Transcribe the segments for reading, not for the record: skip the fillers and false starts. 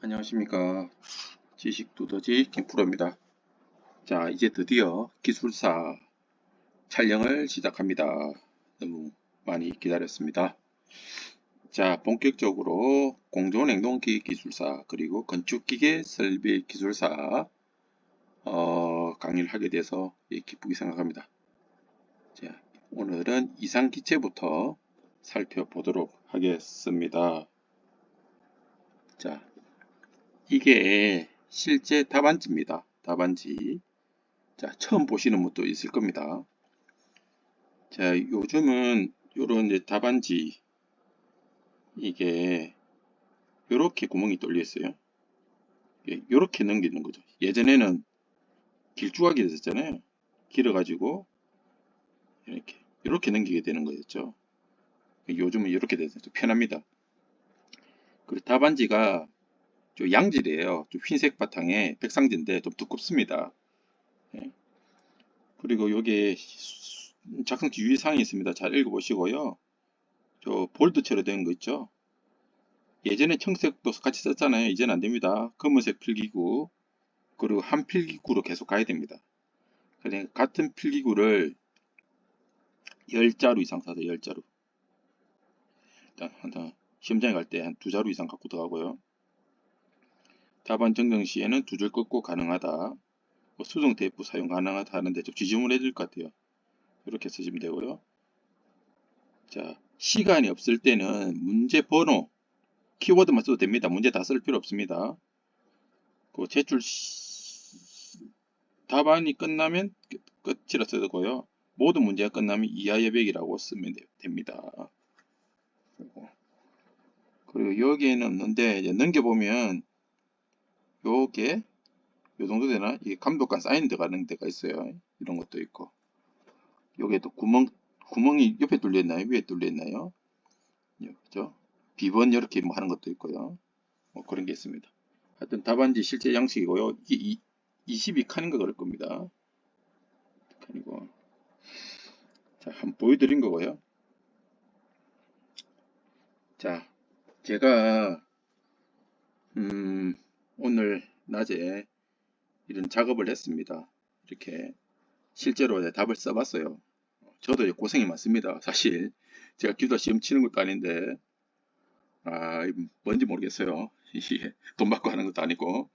안녕하십니까. 지식두더지 김프로입니다. 자, 이제 드디어 기술사 촬영을 시작합니다. 너무 많이 기다렸습니다. 자, 본격적으로 공조냉동기 기술사 그리고 건축기계 설비 기술사 강의를 하게 돼서 기쁘게 생각합니다. 자, 오늘은 이상기체부터 살펴보도록 하겠습니다. 자, 이게 실제 답안지입니다. 답안지. 자, 처음 보시는 분도 있을 겁니다. 자, 요즘은 요런 이제 답안지 이게 요렇게 구멍이 뚫려 있어요. 요렇게 넘기는 거죠. 예전에는 길쭉하게 됐었잖아요. 길어가지고 이렇게 넘기게 되는 거였죠. 요즘은 이렇게 돼서 좀 편합니다. 그리고 답안지가 좀 양질이에요. 좀 흰색 바탕에 백상지인데 좀 두껍습니다. 예. 그리고 요게 작성지 유의사항이 있습니다. 잘 읽어보시고요. 저 볼드처럼 된 거 있죠. 예전에 청색도 같이 썼잖아요. 이제는 안 됩니다. 검은색 필기구 그리고 한 필기구로 계속 가야 됩니다. 그러니까 같은 필기구를 10자루 이상 사서 10자루. 일단 시험장에 갈 때 한 2자루 이상 갖고 들어가고요. 답안 정정 시에는 2줄 끊고 가능하다. 뭐 수정 테이프 사용 가능하다 하는데 좀 지지문을 해줄 것 같아요. 이렇게 쓰시면 되고요. 자, 시간이 없을 때는 문제 번호, 키워드만 써도 됩니다. 문제 다 쓸 필요 없습니다. 그 제출 답안이 끝나면 끝이라 쓰고요. 모든 문제가 끝나면 이하 여백이라고 쓰면 됩니다. 그리고 여기에는 없는데 이제 넘겨보면 요게 요 정도 되나? 이 감독관 사인 들어가는 데가 있어요. 이런 것도 있고 요게 또 구멍이 옆에 뚫려 있나요? 위에 뚫려 있나요? 그죠? 비번 이렇게 뭐 하는 것도 있고요. 뭐 그런 게 있습니다. 하여튼 답안지 실제 양식이고요. 이게 22칸인가 그럴 겁니다. 칸이고. 자, 한번 보여드린 거고요. 자, 제가 오늘 낮에 이런 작업을 했습니다. 이렇게 실제로 답을 써봤어요. 저도 고생이 많습니다. 사실 제가 기술사 시험 치는 것도 아닌데 뭔지 모르겠어요. 이게 돈 받고 하는 것도 아니고.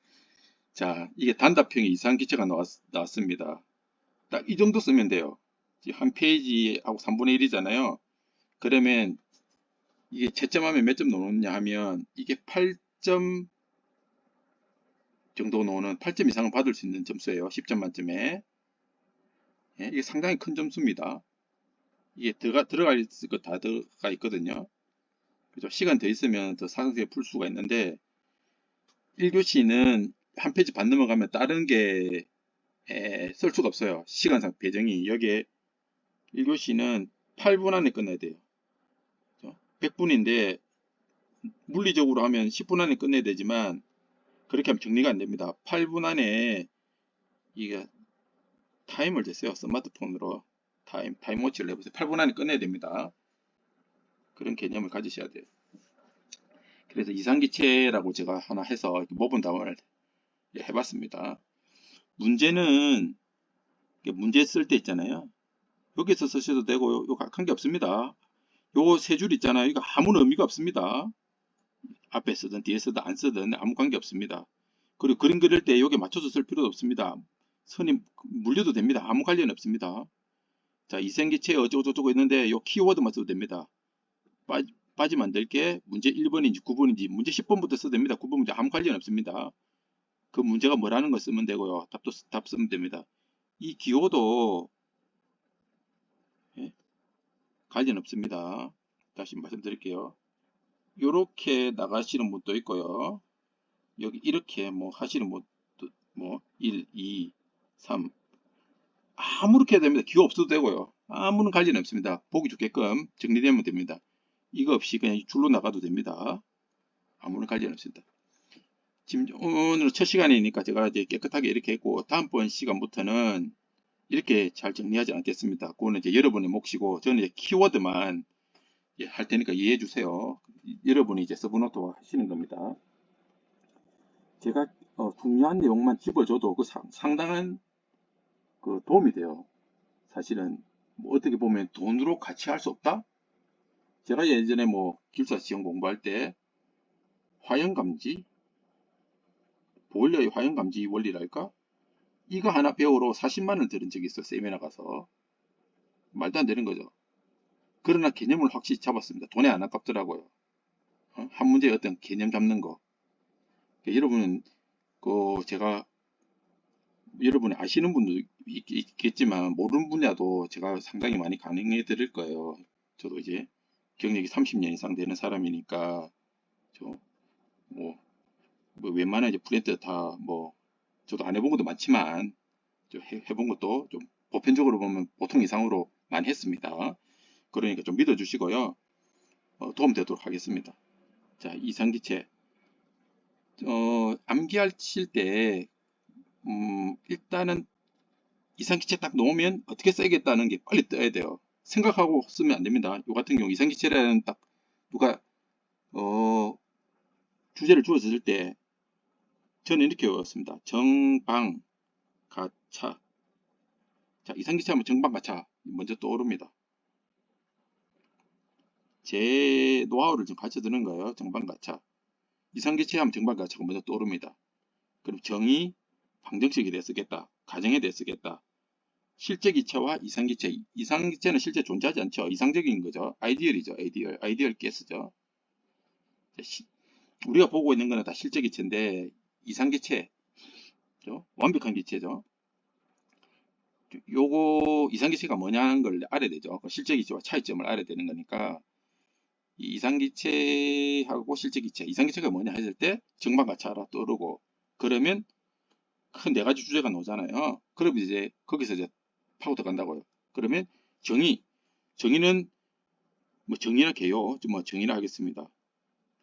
자, 이게 단답형의 이상기체가 나왔습니다. 딱 이 정도 쓰면 돼요. 한 페이지하고 3분의 1이잖아요. 그러면 이게 채점하면 몇 점 나오느냐 하면 이게 8점 정도 나오는 8점 이상을 받을 수 있는 점수예요. 10점 만점에. 예, 이게 상당히 큰 점수입니다. 이게 들어갈 거 다 들어가 있거든요. 그죠? 시간 더 있으면 더 상세히 풀 수가 있는데 1교시는 한 페이지 반 넘어가면 다른 게 쓸 수가 없어요. 시간상 배정이 여기에 1교시는 8분 안에 끝내야 돼요. 100분인데 물리적으로 하면 10분 안에 끝내야 되지만 그렇게 하면 정리가 안 됩니다. 8분 안에 이게 타임을 댔어요. 스마트폰으로 타임워치를 해보세요. 8분 안에 끝내야 됩니다. 그런 개념을 가지셔야 돼요. 그래서 이상기체라고 제가 하나 해서 모분 답안을 해봤습니다. 문제는 문제 쓸 때 있잖아요. 여기서 쓰셔도 되고 요 한 게 없습니다. 요 세 줄 있잖아요. 이거 아무런 의미가 없습니다. 앞에 쓰든 뒤에 쓰든 안 쓰든 아무 관계 없습니다. 그리고 그림 그릴 때 여기 맞춰서 쓸 필요도 없습니다. 선이 물려도 됩니다. 아무 관련 없습니다. 자, 이생기체 어쩌고저쩌고 있는데 요 키워드만 써도 됩니다. 빠지면 안 될 게 문제 1번인지 9번인지 문제 10번부터 써도 됩니다. 9번 문제 아무 관련 없습니다. 그 문제가 뭐라는 거 쓰면 되고요. 답 쓰면 됩니다. 이 기호도 관련 없습니다. 다시 말씀드릴게요. 이렇게 나가시는 분도 있고요. 여기 이렇게 뭐 하시는 분도 뭐 1, 2, 3 아무렇게 해도 됩니다. 기호 없어도 되고요. 아무런 관련 없습니다. 보기 좋게끔 정리되면 됩니다. 이거 없이 그냥 줄로 나가도 됩니다. 아무런 관련 없습니다. 지금 오늘 첫 시간이니까 제가 이제 깨끗하게 이렇게 했고 다음번 시간부터는 이렇게 잘 정리하지 않겠습니다. 그거는 이제 여러분의 몫이고 저는 이제 키워드만 할 테니까 이해해 주세요. 여러분이 이제 서브노트 하시는 겁니다. 제가 중요한 내용만 짚어줘도 그 상당한 그 도움이 돼요. 사실은 뭐 어떻게 보면 돈으로 같이 할 수 없다? 제가 예전에 뭐 기숙사 시험 공부할 때 화형감지, 보일러의 화형감지 원리랄까? 이거 하나 배우러 40만 원 들은 적이 있어요. 세미나 가서. 말도 안 되는 거죠. 그러나 개념을 확실히 잡았습니다. 돈에 안 아깝더라고요. 한 문제의 어떤 개념 잡는 거. 그러니까 여러분은 제가 여러분이 아시는 분도 있겠지만 모르는 분야도 제가 상당히 많이 가능해 드릴 거예요. 저도 이제 경력이 30년 이상 되는 사람이니까 저뭐 웬만한 이제 프린터 다 뭐 저도 안 해본 것도 많지만 해본 것도 좀 보편적으로 보면 보통 이상으로 많이 했습니다. 그러니까 좀 믿어주시고요. 도움되도록 하겠습니다. 자, 이상기체. 암기하실 때 일단은 이상기체 딱 놓으면 어떻게 써야겠다는 게 빨리 떠야 돼요. 생각하고 쓰면 안 됩니다. 요 같은 경우 이상기체라는 딱 누가 주제를 주었을 때 저는 이렇게 외웠습니다. 정방 가차. 자, 이상기체 하면 정방 가차 먼저 떠오릅니다. 제 노하우를 좀 가르쳐 드는 거예요. 정방 가차. 이상기체 하면 정방 가차가 먼저 떠오릅니다. 그럼 정의 방정식에 대해 쓰겠다. 가정에 대해 쓰겠다. 실제 기체와 이상기체. 이상기체는 실제 존재하지 않죠. 이상적인 거죠. 아이디얼이죠. 아이디얼 가스죠. 우리가 보고 있는 거는 다 실제 기체인데 이상기체, 완벽한 기체죠. 요거 이상기체가 뭐냐는 걸 알아야 되죠. 실제 기체와 차이점을 알아야 되는 거니까 이 이상기체하고 실제 기체, 이상기체가 뭐냐 했을 때 정방가차 알아 떠오르고 그러면 큰 네 가지 주제가 나오잖아요. 그럼 이제 거기서 이제 파고 들어간다고요. 그러면 정의는 뭐 정의나 개요. 뭐 정의나 하겠습니다.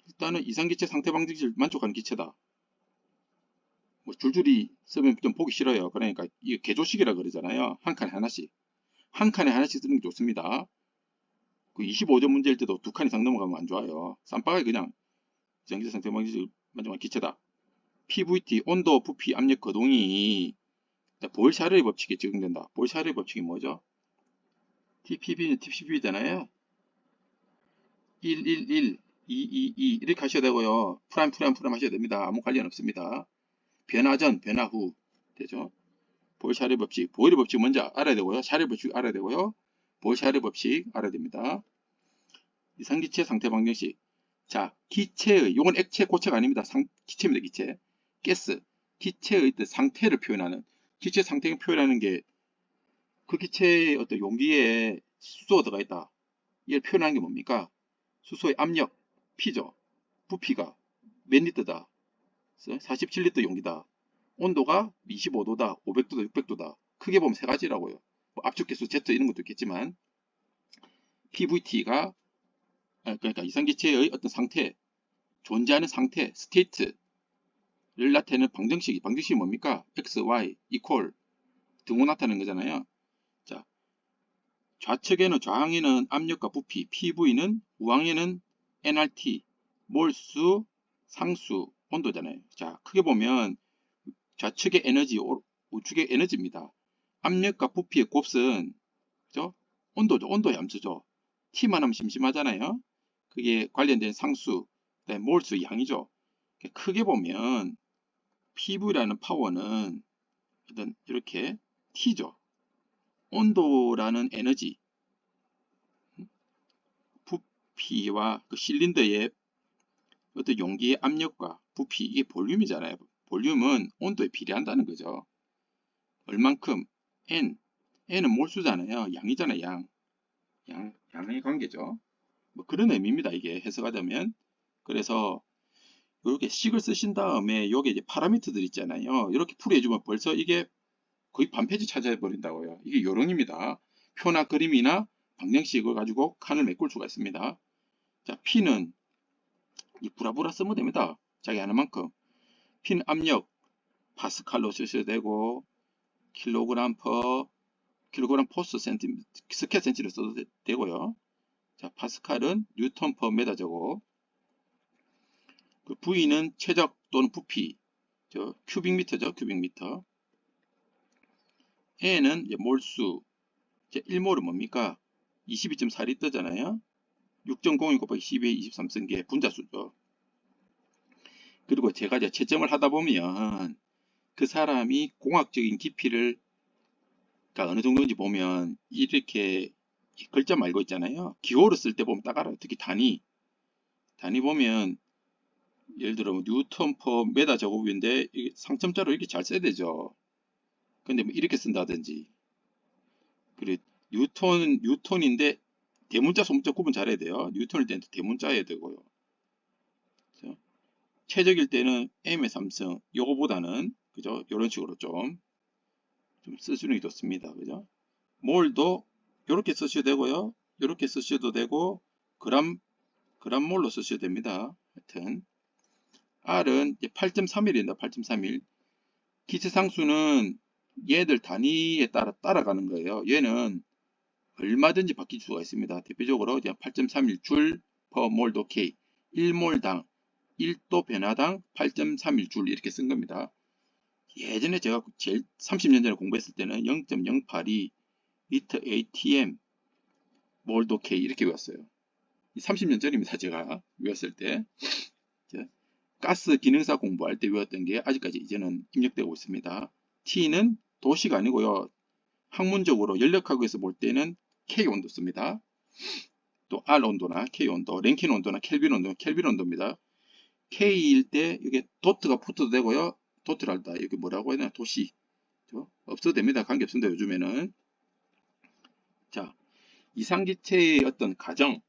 일단은 이상기체 상태 방정식을 만족하는 기체다. 뭐 줄줄이 쓰면 좀 보기 싫어요. 그러니까 이게 개조식이라 그러잖아요. 한 칸에 하나씩. 한 칸에 하나씩 쓰는 게 좋습니다. 그 25점 문제일 때도 두 칸 이상 넘어가면 안 좋아요. 쌈박하게 그냥 이상기체 상태 방정식을 만족하는 기체다. PVT, 온도, 부피, 압력, 거동이 볼샤르의 법칙에 적용된다. 볼샤르의 법칙이 뭐죠? TPB는 TPB잖아요. 111, 222 이렇게 하셔야 되고요. 프라임 하셔야 됩니다. 아무 관련 없습니다. 변화 전, 변화 후 되죠. 볼샤르 법칙, 보일의 법칙 먼저 알아야 되고요. 샤르 법칙 알아야 되고요. 볼샤르 법칙 알아야 됩니다. 이상기체 상태 방정식. 자, 기체의, 요건 액체 고체가 아닙니다. 기체입니다. 기체. 가스, 기체의 상태를 표현하는, 기체 상태를 표현하는 게 그 기체의 어떤 용기에 수소가 들어가 있다. 이걸 표현하는 게 뭡니까? 수소의 압력, P죠. 부피가 몇 리터다? 47리터 용기다. 온도가 25도다, 500도다, 600도다. 크게 보면 세 가지라고요. 뭐 압축계수 Z 이런 것도 있겠지만 PVT가 그러니까 이상기체의 어떤 상태, 존재하는 상태, 스테이트를 나타내는 방정식이 뭡니까? X, Y, equal 등호 나타내는 거잖아요. 자, 좌항에는 압력과 부피, PV는 우항에는 nRT, 몰수, 상수, 온도잖아요. 자, 크게 보면 좌측의 에너지, 우측의 에너지입니다. 압력과 부피의 곱은 그죠? 온도죠. 온도의 함수죠. T만 하면 심심하잖아요. 그게 관련된 상수, 몰수 양이죠. 크게 보면 PV라는 파워는 어떤 이렇게 T죠. 온도라는 에너지, 부피와 그 실린더의 어떤 용기의 압력과 부피, 이게 볼륨이잖아요. 볼륨은 온도에 비례한다는 거죠. 얼만큼? N은 몰수잖아요. 양이잖아요. 양의 관계죠. 뭐 그런 의미입니다. 이게 해석하자면. 그래서 이렇게 식을 쓰신 다음에 여기 이제 파라미터들 있잖아요. 이렇게 풀이해주면 벌써 이게 거의 반 페이지 차지해 버린다고요. 이게 요령입니다. 표나 그림이나 방정식을 가지고 칸을 메꿀 수가 있습니다. 자, P는 이 부라부라 쓰면 됩니다. 자기 하는 만큼. P는 압력 파스칼로 쓰셔야 되고 킬로그램 포스 스퀘어 센티로 써도 되고요. 자, 파스칼은 뉴턴 퍼 메다저고 그 V는 최적 또는 부피 저 큐빅미터죠. 큐빅미터. N은 이제 몰수. 이제 1몰은 뭡니까? 22.4리터잖아요. 6.02 곱하기 12의 23승계 분자수죠. 그리고 제가 이제 채점을 하다 보면 그 사람이 공학적인 깊이를 어느 정도인지 보면 이렇게 글자 말고 있잖아요. 기호를 쓸 때 보면 딱 알아요. 특히 단위 보면 예를 들어 뉴턴 퍼 메다 제곱인데 상점자로 이렇게 잘 써야 되죠. 근데 뭐 이렇게 쓴다든지. 그리고 뉴턴인데 대문자 소문자 구분 잘해야 돼요. 뉴턴일 때는 대문자여야 되고요. 그렇죠? 최적일 때는 M의 3승 요거보다는 그죠? 이런 식으로 좀 쓰시는 게 좋습니다. 그죠? 몰도 이렇게 쓰셔도 되고요. 이렇게 쓰셔도 되고 그람몰로 쓰셔도 됩니다. 하여튼 R은 8.31입니다. 8.31. 기체상수는 얘들 단위에 따라 따라가는 거예요. 얘는 얼마든지 바뀔 수가 있습니다. 대표적으로 8.31줄 per 몰도 K 1몰당 1도 변화당 8.31줄 이렇게 쓴 겁니다. 예전에 제가 제일 30년 전에 공부했을 때는 0.082 리터 ATM 몰도 K 이렇게 외웠어요. 30년 전입니다. 제가 외웠을 때. 가스 기능사 공부할 때 외웠던 게 아직까지 이제는 입력되고 있습니다. T는 도시가 아니고요. 학문적으로 연력학에서 볼 때는 K 온도 씁니다. 또 R 온도나 K 온도, 랭킨 온도나 켈빈 온도입니다. K일 때 이게 도트가 붙어도 되고요. 도트를 할다 이게 뭐라고 해야 되나 도시 없어도 됩니다. 관계없습니다. 요즘에는. 자, 이상기체의 어떤 가정.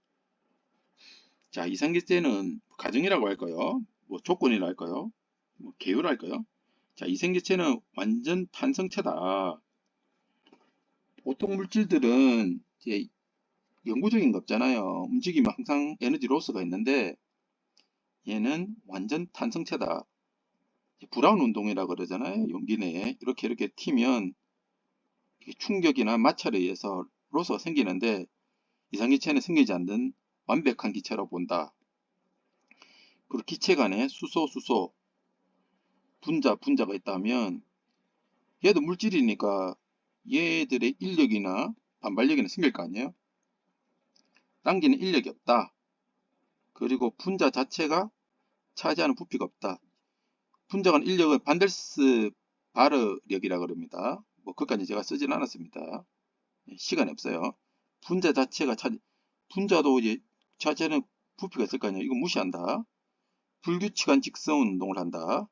자, 이상기체는 가정이라고 할까요? 뭐 조건이라 할까요? 뭐 계율 할까요? 자, 이상기체는 완전 탄성체다. 보통 물질들은 이제 영구적인 거 없잖아요. 움직이면 항상 에너지 로스가 있는데 얘는 완전 탄성체다. 브라운 운동이라 그러잖아요. 용기 내에 이렇게 튀면 충격이나 마찰에 의해서 로스가 생기는데 이상기체는 생기지 않는 완벽한 기체로 본다. 그리고 기체 간에 수소 분자가 있다면 얘도 물질이니까 얘들의 인력이나 반발력이나 생길 거 아니에요. 당기는 인력이 없다. 그리고 분자 자체가 차지하는 부피가 없다. 분자 간 인력은 반델스 바르력이라 그럽니다. 뭐 그까지 제가 쓰진 않았습니다. 시간이 없어요. 분자 자체가 분자도 이제 차지하는 부피가 있을 거 아니에요. 이거 무시한다. 불규칙한 직선 운동을 한다.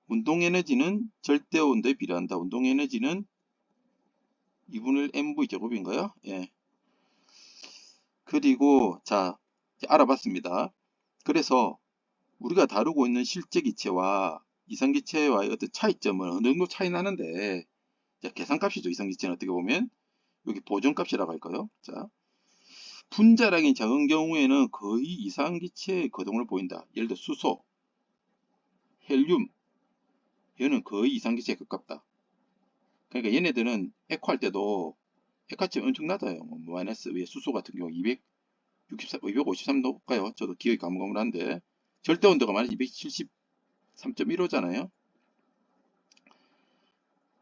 운동 에너지는 절대 온도에 비례한다. 운동 에너지는 2분의 1 mv 제곱인가요? 예. 그리고 자 알아봤습니다. 그래서 우리가 다루고 있는 실제 기체와 이상기체와의 어떤 차이점은 어느 정도 차이 나는데 계산값이죠. 이상기체는 어떻게 보면 여기 보존값이라고 할까요? 자, 분자량이 작은 경우에는 거의 이상기체의 거동을 보인다. 예를 들어 수소, 헬륨 얘는 거의 이상기체에 가깝다. 그러니까 얘네들은 액화할 때도 액화점이 엄청 낮아요. 뭐 마이너스 위에 수소 같은 경우 253도일까요? 저도 기억이 가물가물한데 절대 온도가 마이너스 273.15잖아요.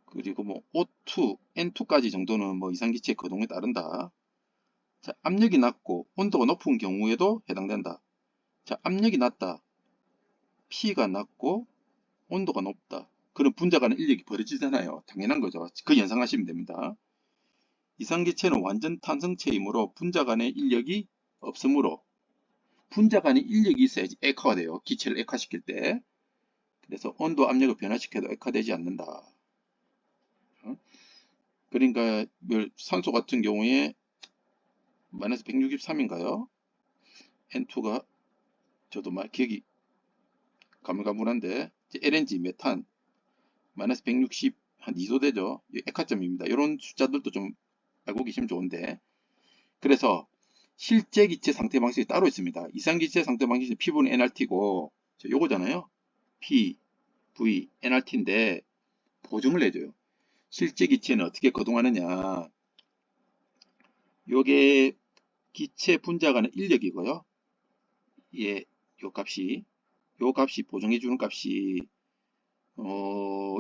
그리고 뭐 O2, N2까지 정도는 뭐 이상기체의 거동에 따른다. 자, 압력이 낮고 온도가 높은 경우에도 해당된다. 자, 압력이 낮다. P가 낮고 온도가 높다. 그럼 분자 간의 인력이 벌어지잖아요. 당연한 거죠. 그 연상하시면 됩니다. 이상기체는 완전 탄성체이므로 분자 간의 인력이 없으므로 분자 간의 인력이 있어야지 액화가 돼요. 기체를 액화시킬 때. 그래서 온도 압력을 변화시켜도 액화되지 않는다. 그러니까 산소 같은 경우에 마이너스 163인가요? N2가 저도 막 기억이 가물가물한데 LNG 메탄 마이너스 160 한 2도 되죠. 액화점입니다. 이런 숫자들도 좀 알고 계시면 좋은데 그래서 실제 기체 상태 방식이 따로 있습니다. 이상기체 상태 방식은 P분의 nRT고 요거잖아요. P, V, nRT인데 보증을 내줘요. 실제 기체는 어떻게 거동하느냐. 요게 기체 분자 간의 인력이고요. 예, 요 값이 보정해주는 값이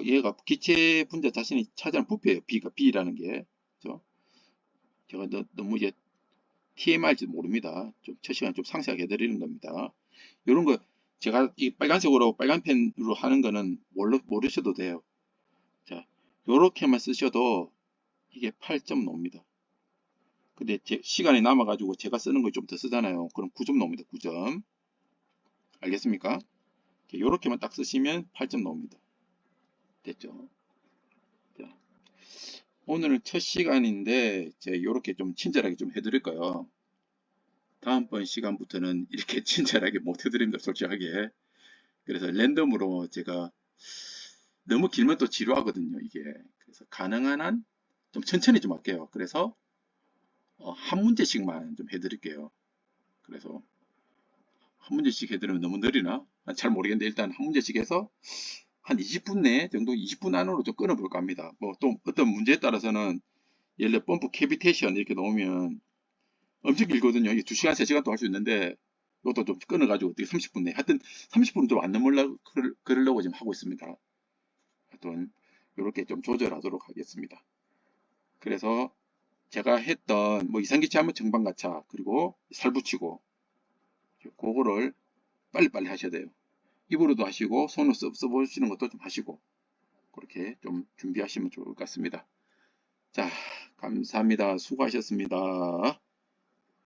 얘가 기체 분자 자신이 차지하는 부피예요. B라는 게. 그죠? 제가 너무 이제 TMI일지 모릅니다. 좀 첫 시간에 좀 상세하게 해드리는 겁니다. 이런 거 제가 이 빨간색으로 빨간 펜으로 하는 거는 모르셔도 돼요. 자, 요렇게만 쓰셔도 이게 8점 나옵니다. 근데 시간이 남아가지고 제가 쓰는 거 좀 더 쓰잖아요. 그럼 9점 나옵니다. 9점. 알겠습니까? 요렇게만 딱 쓰시면 8점 나옵니다. 됐죠? 자, 오늘은 첫 시간인데 제가 요렇게 좀 친절하게 좀 해드릴 거예요. 다음번 시간부터는 이렇게 친절하게 못 해드립니다. 솔직하게. 그래서 랜덤으로 제가 너무 길면 또 지루하거든요. 이게. 그래서 가능한 한 좀 천천히 좀 할게요. 그래서 한 문제씩만 좀 해드릴게요. 그래서 한 문제씩 해드리면 너무 느리나? 잘 모르겠는데 일단 한 문제씩 해서 한 20분 내 정도 20분 안으로 좀 끊어볼까 합니다. 뭐 또 어떤 문제에 따라서는 예를 들어 펌프 캐비테이션 이렇게 놓으면 엄청 길거든요. 이게 2시간, 3시간도 할 수 있는데 이것도 좀 끊어가지고 어떻게 30분 내 하여튼 30분은 좀 안 넘으려고 그러려고 지금 하고 있습니다. 하여튼 이렇게 좀 조절하도록 하겠습니다. 그래서 제가 했던 뭐 이상기체 하면 정방가차 그리고 살 붙이고 그거를 빨리빨리 하셔야 돼요. 입으로도 하시고 손으로 써보시는 것도 좀 하시고 그렇게 좀 준비하시면 좋을 것 같습니다. 자, 감사합니다. 수고하셨습니다.